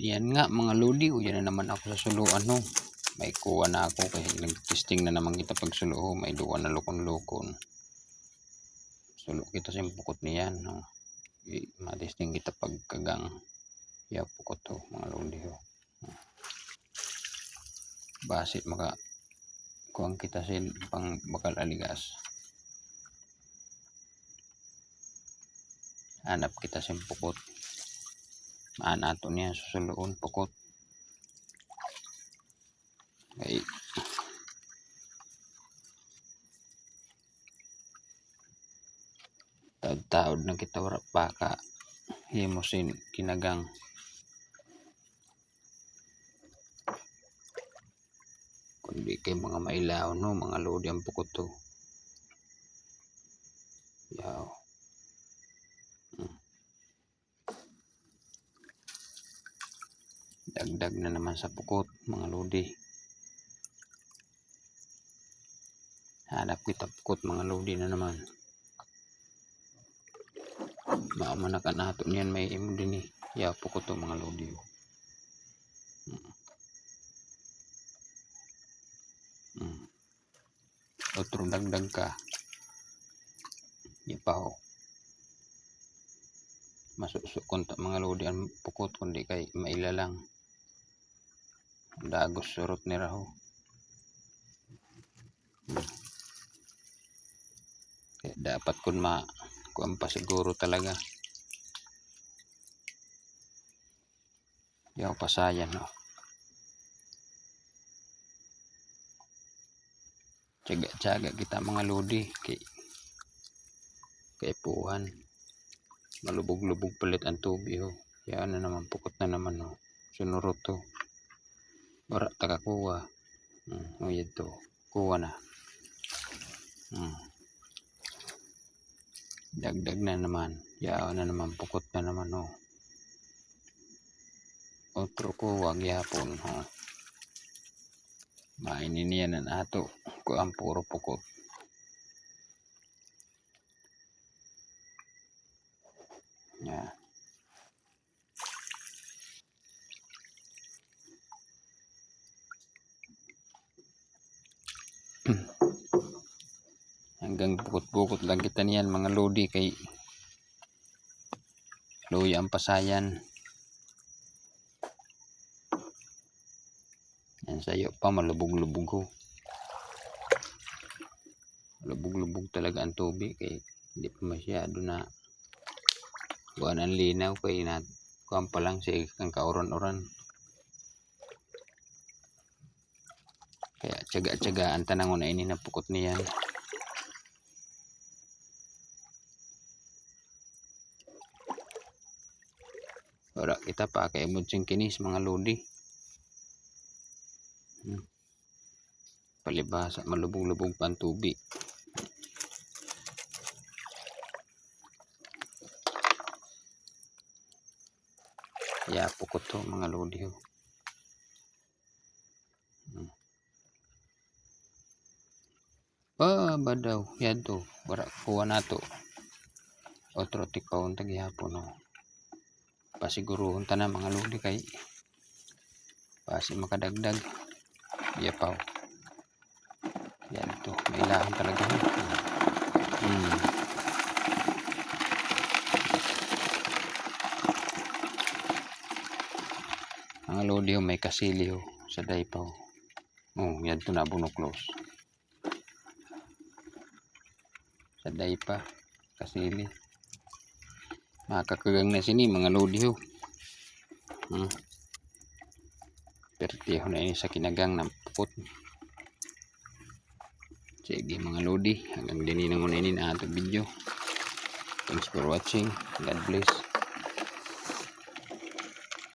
Yan nga mga lodi, yan na naman ako sa suluan no. May kuha na ako kasi nag-testing na naman kita pag suluho. May duwa na lukon-lukon. Sulo kita sa pukot niyan no. Ma-testing kita pag kagang ya pukot to mga lodi ho. Basit maka kuang kita sin pang bakal aligas. Hanap kita sa pukot. Maanato niya susuloon pukot. Okay. Taod-taod na kita wala baka himusin kinagang. Kundi kay mga mailaw no, mga lodi ang pukot to. Yaw. Dagdag na naman sa pukot mga lodi. Hanap kita pukot mga lodi na naman. Maamanakan nato niyan may imo din eh. Ya pukot to mga lodi. Otro dagdag ka. Ipaw. Masusukon ta mga lodi ang pukot kundi kay mailalang. Dagos surot ni raho. Kaya dapat kun kuan pa siguro talaga. Yaw pasayan no. Tiyaga-tiyaga kita mga lodi kay puhan. Malubog-lubog palit ang tubig ho. Yan na naman pukot na naman ho. Sunurot to. Wala takakuha. Uyad to. Kuha na. Dagdag na naman. Yan na naman pukot na naman ho. Otro kuha gyapon ho. Mainin niya na nato. Ko ang puro pukot. Yan. Hanggang bukot-bukot lang kita niyan mga lodi kay luya ang pasayan. Yan sayo pa malubog-lubog ho. Lubog-lubog talaga ang tubig kay hindi pa masyado na buwan ang linaw kay na kuwan pa lang siya kang kauran-uran. Kaya tiyaga-tiyagaan tanang una ini na pukot niyan. Ora kita pa kay mudsing kinis mga lodi. Palibasa malubog-lubog pa ang tubig. Ya pukot to mga lodi ho. Badaw yan to. Bara kuha na to. Otro tikawon tagihapon ho. Pasiguruhon ta na mga lodi kay pasi makadagdag. Yapaw. Yan to. May ilahan talaga ho. Mga lodi ho may kasili ho sa daypaw. Yan to na bunoklos. Sa daypa kasili. Makakagang na sini mga lodi ho. Pertiho na ini sa kinagang na pukot. Sige mga lodi, hanggang din muna ini na ating video. Thanks for watching. God bless.